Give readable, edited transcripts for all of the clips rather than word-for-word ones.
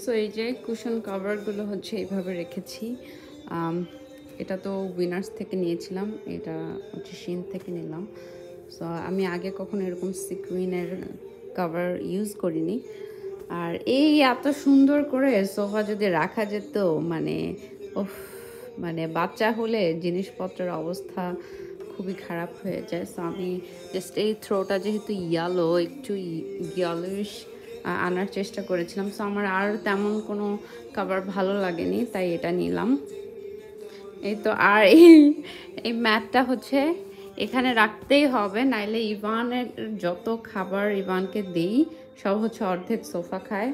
So এই যে cushion কভারগুলো হচ্ছে এইভাবে রেখেছি। আম, এটা তো উইনার্স থেকে নিয়েছিলাম, এটা হচ্ছে শিন থেকে নিলাম। সো আমি আগে কখনো এরকম সিকুইনের কভার ইউজ করিনি। আর এই এত সুন্দর করে সোফা যদি রাখা যেত, মানে উফ, মানে বাচ্চা হলে জিনিসপত্রের অবস্থা খুবই খারাপ হয়ে যায়। সো আমি জাস্ট এই থ্রোটা যেহেতু ইয়ালো, একটু ইয়েলোইশ আনার চেষ্টা করেছিলাম। সো আমার আর তেমন কোনো কাভার ভালো লাগেনি, তাই এটা নিলাম। এই তো। আর এই ম্যাটটা হচ্ছে এখানে রাখতেই হবে, নাইলে ইভানের যত খাবার ইভানকে দিই সব হচ্ছে অর্ধেক সোফা খায়।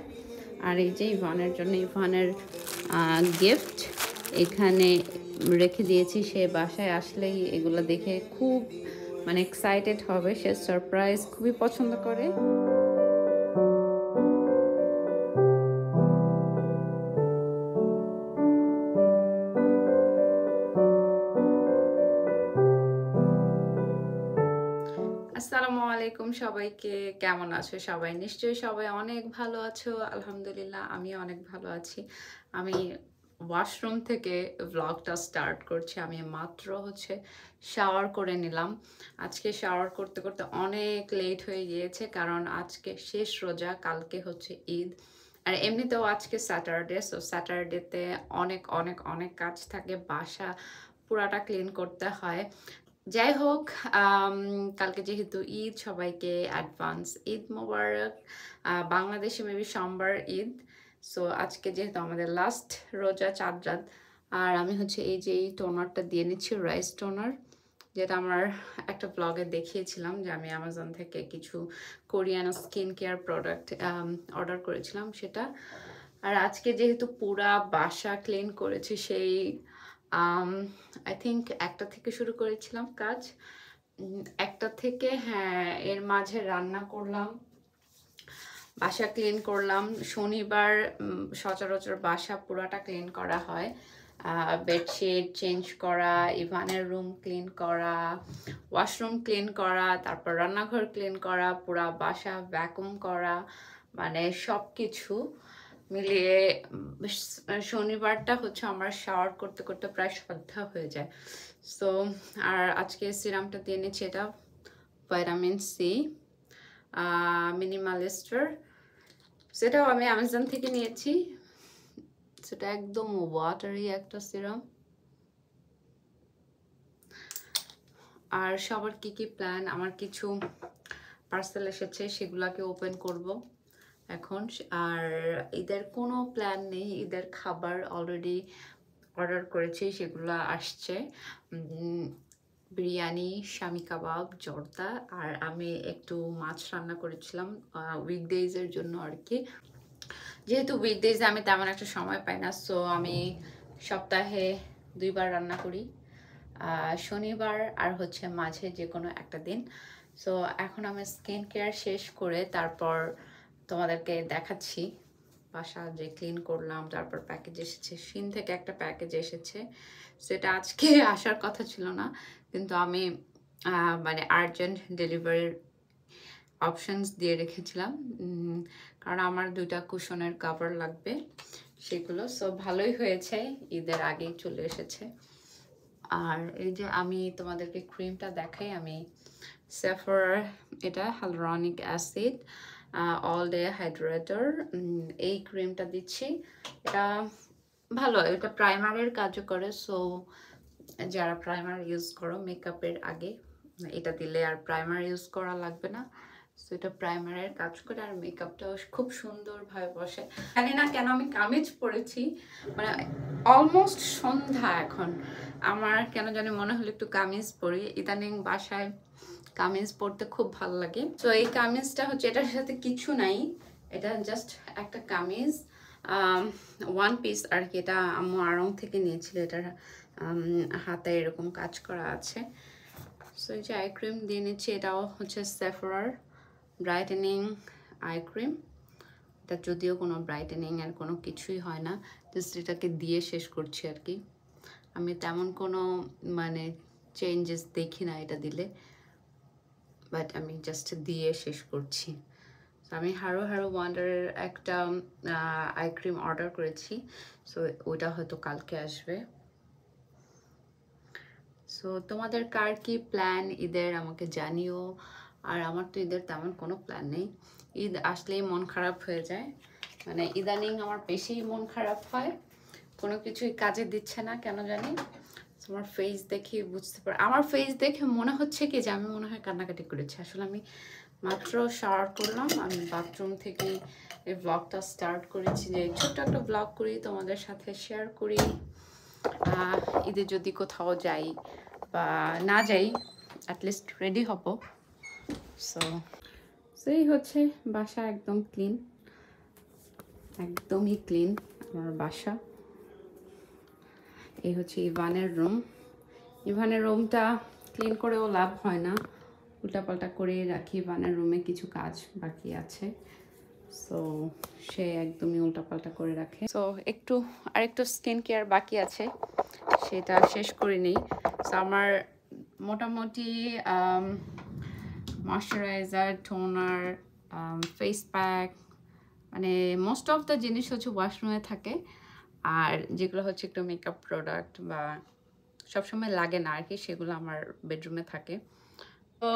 আর এই যে ইভানের জন্য ইভানের গিফট এখানে রেখে দিয়েছি। সে বাসায় আসলেই এগুলো দেখে খুব মানে এক্সাইটেড হবে, সে সারপ্রাইজ খুবই পছন্দ করে। আসসালামু আলাইকুম সবাইকে, কেমন আছো সবাই? নিশ্চয়ই সবাই অনেক ভালো আছো। আলহামদুলিল্লাহ আমি অনেক ভালো আছি। আমি ওয়াশরুম থেকে ব্লগটা স্টার্ট করছি। আমি মাত্র হচ্ছে শাওয়ার করে নিলাম। আজকে শাওয়ার করতে করতে অনেক লেট হয়ে গিয়েছে, কারণ আজকে শেষ রোজা, কালকে হচ্ছে ঈদ। আর এমনিতেও আজকে স্যাটারডে, সো স্যাটারডেতে অনেক অনেক অনেক কাজ থাকে, বাসা পুরাটা ক্লিন করতে হয়। যাই হোক, কালকে যেহেতু ঈদ, সবাইকে অ্যাডভান্স ঈদ মোবারক। বাংলাদেশে মেবি সোমবার ঈদ। সো আজকে যেহেতু আমাদের লাস্ট রোজা, চাঁদ রাত। আর আমি হচ্ছে এই যে এই টোনারটা দিয়ে নিচ্ছি, রাইস টোনার, যেটা আমার একটা ব্লগে দেখিয়েছিলাম যে আমি অ্যামাজন থেকে কিছু Korean skin care product order করেছিলাম সেটা। আর আজকে যেহেতু পুরা বাসা ক্লিন করেছি, সেই আই থিঙ্ক একটা থেকে শুরু করেছিলাম কাজ। একটা থেকে, হ্যাঁ, এর মাঝে রান্না করলাম, বাসা ক্লিন করলাম। শনিবার সচরাচর বাসা পুরাটা ক্লিন করা হয়, বেডশিট চেঞ্জ করা, ইভানের রুম ক্লিন করা, ওয়াশরুম ক্লিন করা, তারপর রান্নাঘর ক্লিন করা, পুরা বাসা ভ্যাকুম করা, মানে সব কিছু মিলিয়ে শনিবারটা হচ্ছে আমার শাওয়ার করতে করতে প্রায় সন্ধ্যা হয়ে যায়। সো আর আজকে সিরামটা দিয়ে নিচ্ছি, এটা ভাইটামিন সি মিনিমালিস্টার। সেটাও আমি অ্যামাজন থেকে নিয়েছি। সেটা একদম ওয়াটারি একটা সিরাম। আর সবার কি কি প্ল্যান, আমার কিছু পার্সেল এসেছে, সেগুলাকে ওপেন করব এখন। আর ঈদের কোনো প্ল্যান নেই, ঈদের খাবার অলরেডি অর্ডার করেছি, সেগুলো আসছে। বিরিয়ানি, শামি কাবাব, জর্দা, আর আমি একটু মাছ রান্না করেছিলাম উইকডেজের জন্য আর কি। যেহেতু উইকডেজে আমি তেমন একটা সময় পাই না, সো আমি সপ্তাহে 2বার রান্না করি, শনিবার আর হচ্ছে মাঝে যে কোনো একটা দিন। সো এখন আমি স্কিন কেয়ার শেষ করে তারপর তোমাদেরকে দেখাচ্ছি বাসা যে ক্লিন করলাম। তারপর প্যাকেজ এসেছে, শিন থেকে একটা প্যাকেজ এসেছে, সেটা আজকে আসার কথা ছিল না, কিন্তু আমি মানে আর্জেন্ট ডেলিভারির অপশনস দিয়ে রেখেছিলাম, কারণ আমার 2টা কুশনের কভার লাগবে সেগুলো। সো ভালোই হয়েছে, ঈদের আগেই চলে এসেছে। আর এই যে আমি তোমাদেরকে ক্রিমটা দেখাই, আমি সেফরার, এটা হাইলুরনিক অ্যাসিড অল ডে হাইড্রেটর, এই ক্রিমটা দিচ্ছি। এটা ভালো, এটা প্রাইমারের কাজও করে। সো যারা প্রাইমার ইউজ করো মেকআপের আগে, এটা দিলে আর প্রাইমার ইউজ করা লাগবে না। সো এটা প্রাইমারের কাজ করে, আর মেকআপটাও খুব সুন্দরভাবে বসে। জানি না কেন আমি কামিজ পরেছি, মানে অলমোস্ট সন্ধ্যা এখন, আমার কেন জানি মনে হলো একটু কামিজ পরি। ইদানিং বাসায় কামিজ পরতে খুব ভালো লাগে। তো এই কামিজটা হচ্ছে, এটার সাথে কিছু নাই, এটা জাস্ট একটা কামিজ, ওয়ান পিস আর কি। এটা আম্মু আড়ং থেকে নিয়েছিল, এটার হাতে এরকম কাজ করা আছে। সো এই যে আই ক্রিম দিয়ে নিচ্ছি, এটাও হচ্ছে সেফরার ব্রাইটেনিং আই ক্রিম। এটা যদিও কোনো ব্রাইটেনিং এর কোনো কিছুই হয় না, জাস্ট এটাকে দিয়ে শেষ করছি আর কি। আমি তেমন কোনো মানে চেঞ্জেস দেখি না এটা দিলে, বাট আমি জাস্ট দিয়ে শেষ করছি। আমি হ্যারো হ্যারো ওয়ান্ডারের একটা আই ক্রিম অর্ডার করেছি, সো ওটা হয়তো কালকে আসবে। সো তোমাদের কার কি প্ল্যান ঈদের আমাকে জানিও। আর আমার তো ঈদের তেমন কোনো প্ল্যান নেই, ঈদ আসলেই মন খারাপ হয়ে যায়, মানে ইদানিং আমার বেশি মন খারাপ হয়, কোনো কিছুই কাজে দিচ্ছে না কেন জানি। আমার ফেস দেখে বুঝতে পার, আমার ফেস দেখে মনে হচ্ছে কি যে আমি মনে হয় কান্নাকাটি করেছি। আসলে আমি মাত্র শাওয়ার করলাম, আমি বাথরুম থেকে এই ব্লগটা স্টার্ট করেছি, যে ছোট্ট একটা ব্লগ করি তোমাদের সাথে শেয়ার করি। ঈদে যদি কোথাও যাই বা না যাই, অ্যাটলিস্ট রেডি হব। সো সেই হচ্ছে বাসা একদম ক্লিন, একদমই ক্লিন আমার বাসা। এই হচ্ছে ইভানের রুম। ইভানের রুমটা ক্লিন করেও লাভ হয় না, উল্টাপাল্টা করে রাখি। ইভানের রুমে কিছু কাজ বাকি আছে, সো সে একদমই উল্টাপাল্টা করে রাখে। সো আরেকটু স্কিন কেয়ার বাকি আছে, সেটা শেষ করে নিই। সো আমার মোটামুটি ময়শ্চারাইজার, টোনার, ফেস প্যাক, মানে মোস্ট অফ দ্য জিনিস হচ্ছে ওয়াশরুমে থাকে। আর যেগুলো হচ্ছে একটু মেকআপ প্রোডাক্ট বা সবসময় লাগে না আর কি, সেগুলো আমার বেডরুমে থাকে। তো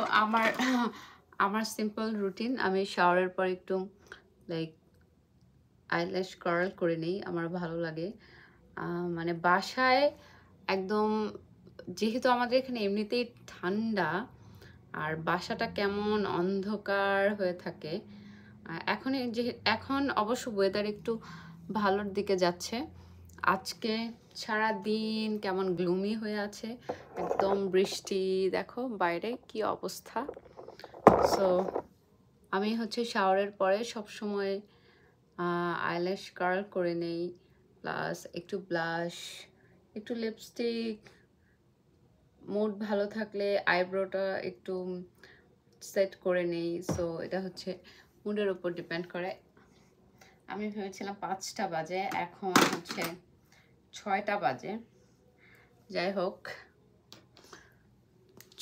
আমার সিম্পল রুটিন, আমি শাওয়ারের পর একটু লাইক আইল্যাশ কার্ল করে নিই, আমার ভালো লাগে। মানে বাসায় একদম, যেহেতু আমাদের এখানে এমনিতেই ঠান্ডা আর বাসাটা কেমন অন্ধকার হয়ে থাকে, এখন অবশ্য ওয়েদার একটু ভালোর দিকে যাচ্ছে। আজকে সারা দিন কেমন গ্লুমি হয়ে আছে, একদম বৃষ্টি, দেখো বাইরে কি অবস্থা। সো আমি হচ্ছে শাওয়ারের পরে সবসময় আইল্যাশ কার্ল করে নেই, প্লাস একটু ব্লাশ, একটু লিপস্টিক, মুড ভালো থাকলে আইব্রোটা একটু সেট করে নেই। সো এটা হচ্ছে মুডের উপর ডিপেন্ড করে। আমি ভেবেছিলাম 5টা বাজে, এখন হচ্ছে 6টা বাজে। যাই হোক,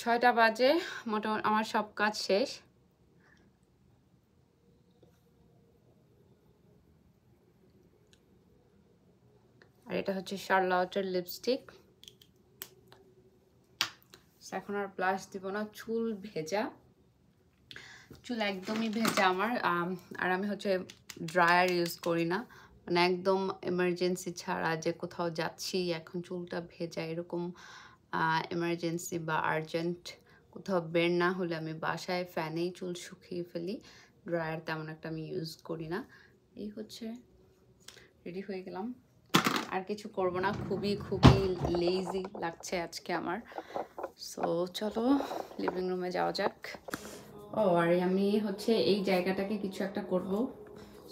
6টা বাজে, মোটামুটি আমার সব কাজ শেষ। আর এটা হচ্ছে শার্লটের লিপস্টিক। এখন আর ব্লাশ দিব না, চুল ভেজা, চুল একদমই ভেজা আমার। আর আমি হচ্ছে ড্রায়ার ইউজ করি না, মানে একদম এমার্জেন্সি ছাড়া, যে কোথাও যাচ্ছি এখন চুলটা ভেজা, এরকম এমার্জেন্সি বা আর্জেন্ট কোথাও বের না হলে আমি বাসায় ফ্যানেই চুল শুকিয়ে ফেলি, ড্রায়ার তেমন একটা আমি ইউজ করি না। এই হচ্ছে রেডি হয়ে গেলাম, আর কিছু করব না, খুবই লেজি লাগছে আজকে আমার। সো চলো লিভিং রুমে যাওয়া যাক। আর আমি হচ্ছে এই জায়গাটাকে কিছু একটা করব,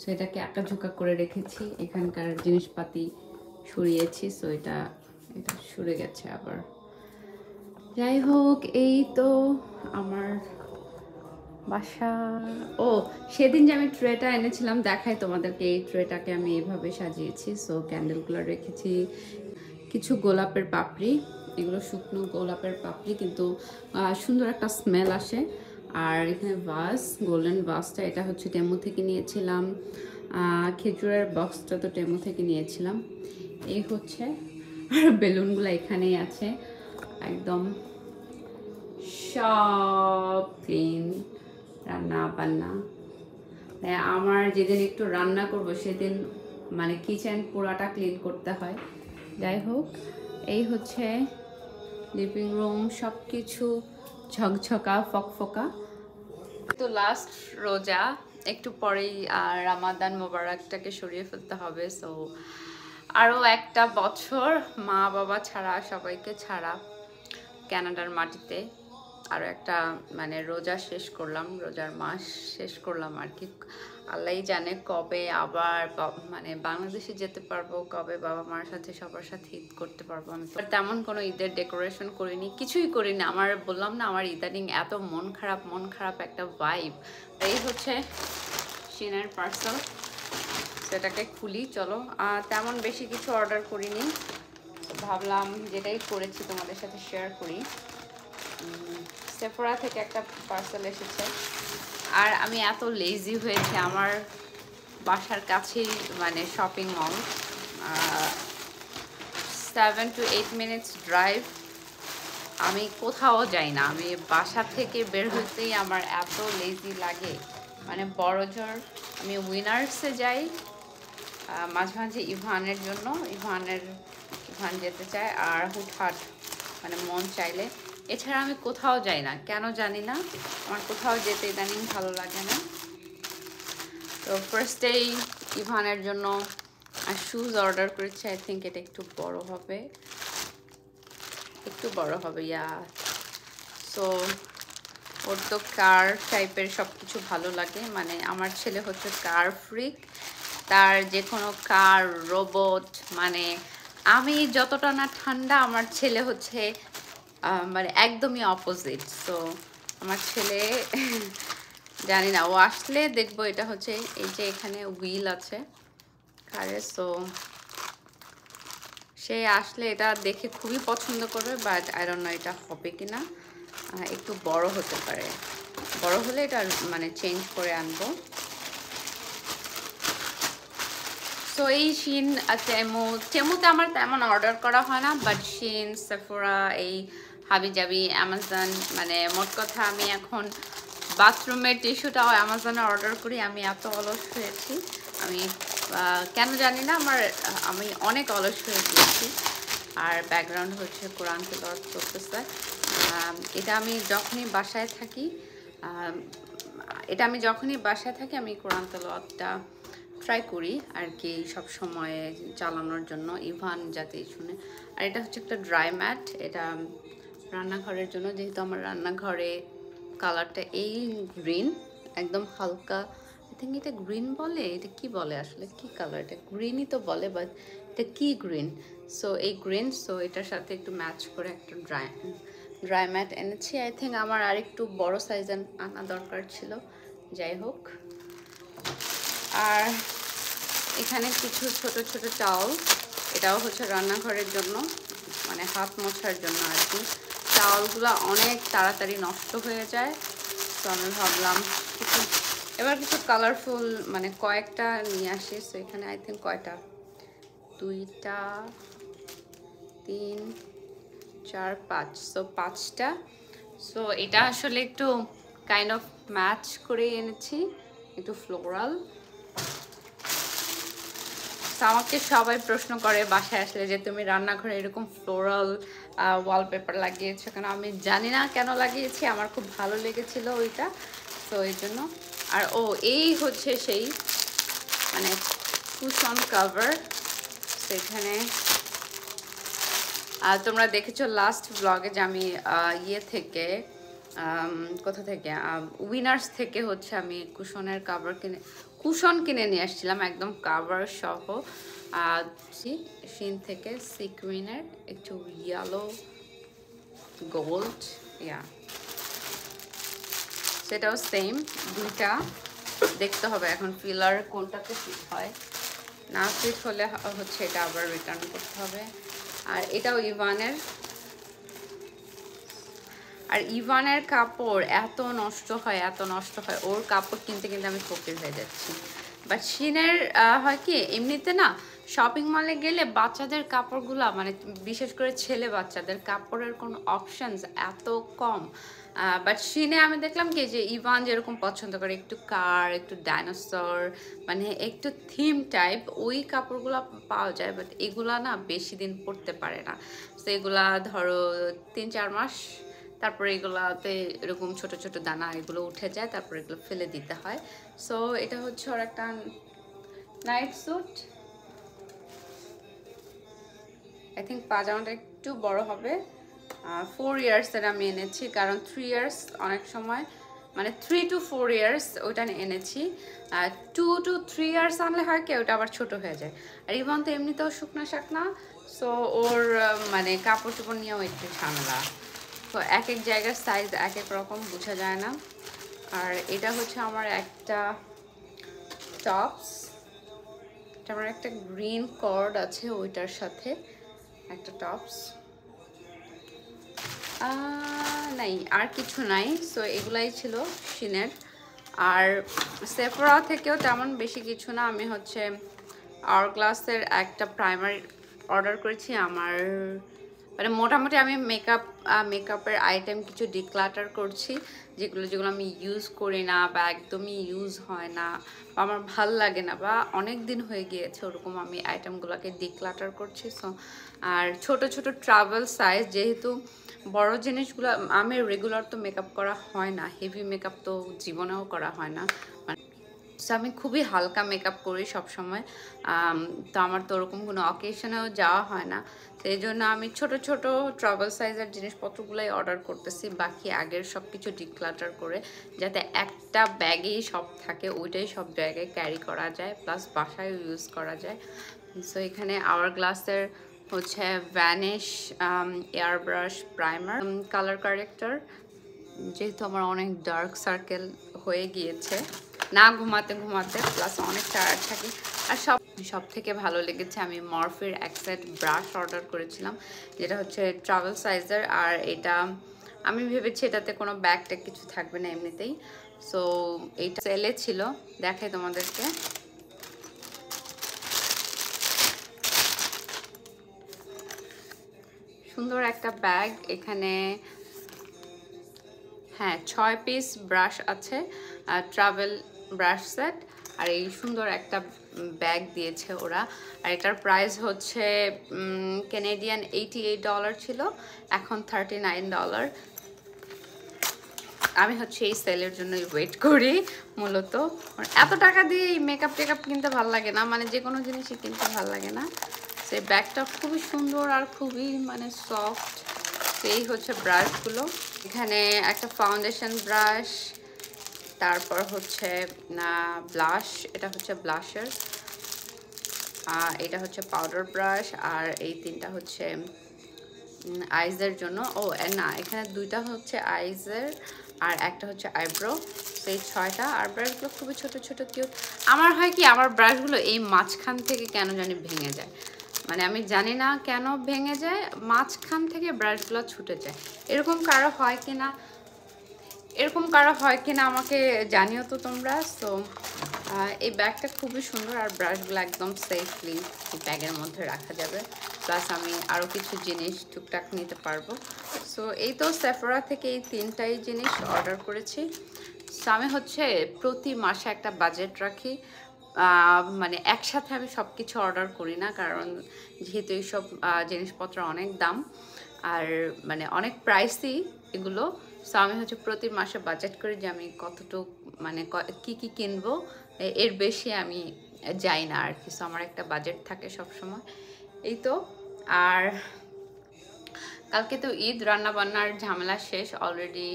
সেটাকে আঁকাঝোঁকা করে রেখেছি, এখানকার জিনিসপাতি সরিয়েছি, সো এটা সরে গেছে আবার। যাই হোক, এই তো আমার বাসা। সেদিন যে আমি ট্রেটা এনেছিলাম দেখাই তোমাদেরকে, এই ট্রেটাকে আমি এইভাবে সাজিয়েছি। সো ক্যান্ডেলগুলো রেখেছি, কিছু গোলাপের পাপড়ি, এগুলো শুকনো গোলাপের পাপড়ি, কিন্তু সুন্দর একটা স্মেল আসে। আর এখানে ভাস, গোল্ডেন ভাসটা, এটা হচ্ছে টেমো থেকে নিয়েছিলাম। খেজুরের বক্সটা তো টেমো থেকে নিয়েছিলাম। এই হচ্ছে, আর বেলুনগুলো এখানেই আছে, একদম সব ক্লিন, রান্না বান্না। আমার যেদিন একটু রান্না করব সেদিন মানে কিচেন পুরাটা ক্লিন করতে হয়। যাই হোক, এই হচ্ছে লিভিং রুম, সব কিছু ঝকঝকা ফকফকা। তো লাস্ট রোজা, একটু পরেই রামাদান মোবারকটাকে সরিয়ে ফেলতে হবে। সো আরও একটা বছর মা বাবা ছাড়া, সবাইকে ছাড়া কানাডার মাটিতে আরও একটা মানে রোজা শেষ করলাম, রোজার মাস শেষ করলাম আর কি। আল্লাহই জানে কবে আবার মানে বাংলাদেশে যেতে পারবো, কবে বাবা মার সাথে সবার সাথে ঈদ করতে পারবো। আমি তেমন কোনো ঈদের ডেকোরেশন করিনি, কিছুই করিনি। আমার বললাম না, আমার ইদানিং এত মন খারাপ একটা ভাইব। এই হচ্ছে শিনের পার্সেল, সেটাকে খুলি চলো। তেমন বেশি কিছু অর্ডার করিনি, ভাবলাম যেটাই করেছি তোমাদের সাথে শেয়ার করি। সেফোরা থেকে একটা পার্সেল এসেছে, আর আমি এত লেজি হয়েছি, আমার বাসার কাছেই মানে shopping mall, 7 to 8 minutes drive. আমি কোথাও যাই না, আমি বাসা থেকে বের হতেই আমার এত লেজি লাগে, মানে বড়জোর আমি উইনার্সে যাই মাঝে মাঝে ইভানের জন্য, ইভান যেতে চায়, আর হুটহাট মানে মন চাইলে। এছাড়া আমি কোথাও যাই না, কেন জানি না, আমার কোথাও যেতে ইদানিং ভালো লাগে না। তো ফার্স্টেই ইভানের জন্য শুজ অর্ডার করেছি, আই থিঙ্ক এটা একটু বড় হবে, ইয়া। সো ওর তো কার টাইপের সব কিছু ভালো লাগে, মানে আমার ছেলে হচ্ছে কার ফ্রিক, তার যে কোনো কার, রোবট, মানে আমি যতটা না ঠান্ডা, আমার ছেলে হচ্ছে মানে একদমই অপোজিট। সো আমার ছেলে জানি না, ও আসলে দেখবো এটা হচ্ছে এই যে এখানে হুইল আছে কারে, সো সে আসলে এটা দেখে খুবই পছন্দ করবে, বাট আই ডোন্ট নো এটা হবে কিনা, একটু বড় হতে পারে, বড় হলে এটা মানে চেঞ্জ করে আনবো। সো এই শিন টেমুতে আমার তেমন অর্ডার করা হয় না, বাট শিন, সেফোরা, এই হাবিজাবি, অ্যামাজন, মানে মোট কথা আমি এখন বাথরুমের টিস্যুটাও অ্যামাজনে অর্ডার করি। আমি এত অলস হয়েছি, আমি কেন জানি না, আমি অনেক অলস হয়ে গিয়েছি। আর ব্যাকগ্রাউন্ড হচ্ছে কোরআন তেলাওয়াত করতেছে। এটা আমি যখনই বাসায় থাকি, আমি কোরআন তেলাওয়াতটা ট্রাই করি আর কি সব সময় চালানোর জন্য, ইভান যাতে শুনে। আর এটা হচ্ছে একটা ড্রাই ম্যাট, এটা রান্নাঘরের জন্য, যেহেতু আমার রান্নাঘরে কালারটা এই গ্রিন, একদম হালকা, আই থিঙ্ক এটা গ্রিন বলে, এটা কি বলে আসলে, কি কালার, এটা গ্রিনই তো বলে, বাট এটা কি গ্রিন, সো এই গ্রিন, সো এটার সাথে একটু ম্যাচ করে একটা ড্রাই ম্যাট এনেছি। আই থিঙ্ক আমার আর একটু বড় সাইজ আনা দরকার ছিল, যাই হোক। আর এখানে কিছু ছোট ছোট চাউল, এটাও হচ্ছে রান্নাঘরের জন্য, মানে হাত মোছার জন্য আর কি। চাউলগুলো অনেক তাড়াতাড়ি নষ্ট হয়ে যায়, তো আমি ভাবলাম কিছু কালারফুল, মানে কয়েকটা নিয়ে আসি। সো এখানে আই থিঙ্ক কয়টা, 2টা 3 4 5, সো 5টা। সো এটা আসলে একটু কাইন্ড অফ ম্যাচ করে এনেছি, একটু ফ্লোরাল। আমাকে সবাই প্রশ্ন করে বাসায় আসলে যে তুমি রান্নাঘরে এরকম ফ্লোরাল ওয়ালপেপার লাগিয়েছো কেন, আমি জানি না কেন লাগিয়েছি, আমার খুব ভালো লেগেছিল ওইটা, তো এই জন্য। আর এই হচ্ছে সেই মানে কুশন কভার, সেখানে তোমরা দেখেছো লাস্ট ব্লগে যে আমি কোথা থেকে উইনার্স থেকে হচ্ছে আমি কুশন কিনে নিয়ে আসছিলাম, একদম কাভার সহ, শিন থেকে সিকুইনের একটু ইয়েলো গোল্ড, সেটাও সেম, দুইটা দেখতে হবে এখন ফিলার কোনটাতে ফিট হয়, না ফিট হলে হচ্ছে এটা আবার রিটার্ন করতে হবে। আর এটাও ইভানের, আর ইভানের কাপড় এত নষ্ট হয়, ওর কাপড় কিনতে কিনতে আমি ফকির হয়ে যাচ্ছি। বাট শিনের হয় কি, এমনিতে না শপিং মলে গেলে বাচ্চাদের কাপড়গুলা, মানে বিশেষ করে ছেলে বাচ্চাদের কাপড়ের কোনো অপশনস এত কম, বাট শিনে আমি দেখলাম কি যে ইভান যেরকম পছন্দ করে, একটু কার, একটু ডাইনোসর, মানে একটু থিম টাইপ, ওই কাপড়গুলো পাওয়া যায়, বাট এগুলা না বেশি দিন পরতে পারে না। তো এগুলা ধরো 3-4 মাস, তারপরে এগুলাতে এরকম ছোট ছোট দানা এগুলো উঠে যায়, তারপরে এগুলো ফেলে দিতে হয়। সো এটা হচ্ছে ওর একটা নাইট স্যুট, আই থিঙ্ক পাজামাটা একটু বড় হবে। 4 ইয়ার্সের আমি এনেছি, কারণ 3 ইয়ার্স অনেক সময়, মানে 3 to 4 ইয়ার্স ওইটা এনেছি, 2 to 3 ইয়ার্স আনলে হয় কি ওটা আবার ছোট হয়ে যায়। আর ইভান তো এমনিতেও শুকনা শাকনা, সো ওর মানে কাপড় চোপড় নিয়েও একটু ঝামেলা, তো এক এক জায়গার সাইজ এক এক রকম, বোঝা যায় না। আর এটা হচ্ছে আমার একটা টপস, আমার একটা গ্রিন কর্ড আছে, ওইটার সাথে একটা টপস, নাই আর কিছু নাই। সো এগুলাই ছিল শিনের। আর সেফরা থেকেও তেমন বেশি কিছু না, আমি হচ্ছে আওয়ারগ্লাসের একটা প্রাইমার অর্ডার করেছি। আমার মানে মোটামুটি আমি মেকআপের আইটেম কিছু ডিক্লাটার করছি, যেগুলো আমি ইউজ করি না বা একদমই ইউজ হয় না বা আমার ভাল লাগে না বা অনেক দিন হয়ে গিয়েছে, ওরকম আমি আইটেমগুলোকে ডিক্লাটার করছি। সো আর ছোট ছোট ট্রাভেল সাইজ, যেহেতু বড় জিনিসগুলো আমি রেগুলার তো মেকআপ করা হয় না, হেভি মেকআপ তো জীবনেও করা হয় না, সো আমি খুবই হালকা মেকআপ করি সবসময়। তো আমার তো ওরকম কোনো অকেশনেও যাওয়া হয় না, সেই জন্য আমি ছোট ছোট ট্রাভেল সাইজের জিনিসপত্রগুলোই অর্ডার করতেছি, বাকি আগের সব কিছু ডিক্লাটার করে, যাতে একটা ব্যাগেই সব থাকে, ওইটাই সব জায়গায় ক্যারি করা যায়, প্লাস বাসায় ইউজ করা যায়। সো এখানে আওয়ারগ্লাসের হচ্ছে vanish air brush primer colour corrector, যেহেতু আমার অনেক ডার্ক সার্কেল হয়ে গিয়েছে না ঘুমাতে ঘুমাতে, প্লাস অনেক টায়ার্ড থাকি। আর সব থেকে ভালো লেগেছে, আমি মরফের এক সেট ব্রাশ অর্ডার করেছিলাম, যেটা হচ্ছে ট্রাভেল সাইজের। আর এটা আমি ভেবেছি এটাতে কোনো ব্যাগ ট্যাগ কিছু থাকবে না এমনিতেই। সো এইটা সেলে ছিল, দেখাই তোমাদেরকে। সুন্দর একটা ব্যাগ, এখানে হ্যাঁ 6 পিস ব্রাশ আছে, ট্রাভেল ব্রাশ সেট, আর এই সুন্দর একটা ব্যাগ দিয়েছে ওরা। আর এটার প্রাইস হচ্ছে কানাডিয়ান $88 ছিল, এখন $39। আমি হচ্ছে এই সেলের জন্যই ওয়েট করি মূলত। এত টাকা দিয়ে এই মেকআপ টেকআপ কিনতে ভালো লাগে না, মানে যে কোনো জিনিসই কিনতে ভালো লাগে না। সেই ব্যাগটা খুবই সুন্দর আর খুবই মানে সফট। এই হচ্ছে ব্রাশগুলো, এখানে একটা ফাউন্ডেশন ব্রাশ, তারপর হচ্ছে ব্লাশ, এটা হচ্ছে ব্লাশার, এটা হচ্ছে পাউডার ব্রাশ, আর এই তিনটা হচ্ছে আইজের জন্য। ও না, এখানে দুইটা হচ্ছে আইজের আর একটা হচ্ছে আইব্রো। সেই 6টা। আর ব্রাশগুলো খুবই ছোট ছোট কিউট। আমার হয় কি, আমার ব্রাশগুলো এই মাঝখান থেকে কেন জানি ভেঙে যায়, মানে আমি জানি না কেন ভেঙে যায়, মাঝখান থেকে ব্রাশগুলো ছুটে যায়। এরকম কারো হয় কিনা আমাকে জানিও তো তোমরা। সো এই ব্যাগটা খুবই সুন্দর, আর ব্রাশগুলো একদম সেফলি ব্যাগের মধ্যে রাখা যাবে, প্লাস আমি আরও কিছু জিনিস টুকটাক নিতে পারবো। সো এই তো সেফরা থেকে এই 3টাই জিনিস অর্ডার করেছি। সো আমি হচ্ছে প্রতি মাসে একটা বাজেট রাখি, মানে একসাথে আমি সব কিছু অর্ডার করি না, কারণ যেহেতু এইসব জিনিসপত্র অনেক দাম আর মানে অনেক প্রাইসই এগুলো। সো আমি হচ্ছে প্রতি মাসে বাজেট করি যে আমি কতটুকু মানে কি কি কিনবো, এর বেশি আমি যাই না আর কি। সো আমার একটা বাজেট থাকে সব সময়। এই তো। আর কালকে তো ঈদ, রান্না বান্নার ঝামেলা শেষ অলরেডি।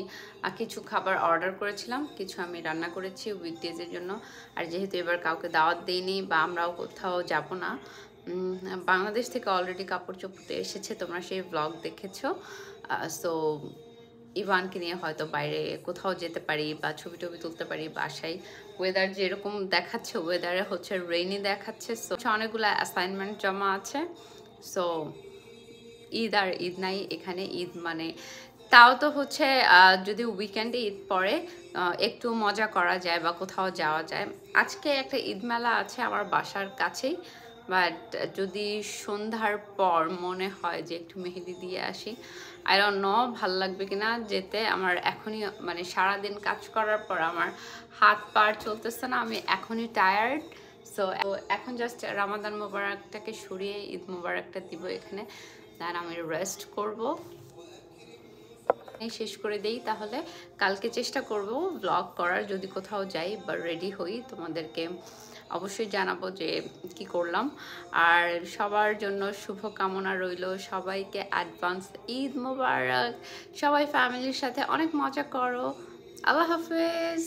কিছু খাবার অর্ডার করেছিলাম, কিছু আমি রান্না করেছি উইকডেজের জন্য। আর যেহেতু এবার কাউকে দাওয়াত দিইনি বা আমরাও কোথাও যাব না, বাংলাদেশ থেকে অলরেডি কাপড় চোপড় এসেছে, তোমরা সেই ব্লগ দেখেছো। সো ইভানকে নিয়ে হয়তো বাইরে কোথাও যেতে পারি বা ছবি টবি তুলতে পারি বাসায়। ওয়েদার যেরকম দেখাচ্ছে, ওয়েদারে হচ্ছে রেইনি দেখাচ্ছে। সো অনেকগুলো অ্যাসাইনমেন্ট জমা আছে। সো ঈদ আর ঈদ নাই এখানে, ঈদ মানে তাও তো হচ্ছে যদি উইকেন্ডে ঈদ পড়ে একটু মজা করা যায় বা কোথাও যাওয়া যায়। আজকে একটা ঈদ মেলা আছে আমার বাসার কাছেই, বাট যদি সন্ধ্যার পর মনে হয় যে একটু মেহেদি দিয়ে আসি, আই ডোন্ট নো ভাল লাগবে কিনা যেতে। আমার এখনই মানে সারাদিন কাজ করার পর আমার হাত পা চলতেছে না, আমি এখনই টায়ার্ড। সো এখন জাস্ট রামাদান মোবারকটাকে সরিয়ে ঈদ মোবারকটা দিব এখানে, দেন আমি রেস্ট করব, শেষ করে দেই। তাহলে কালকে চেষ্টা করব ব্লগ করার, যদি কোথাও যাই বা রেডি হই তোমাদেরকে অবশ্যই জানাবো যে কি করলাম। আর সবার জন্য শুভ কামনা রইল, সবাইকে অ্যাডভান্স ঈদ মোবারক। সবাই ফ্যামিলির সাথে অনেক মজা করো। আল্লাহ হাফেজ।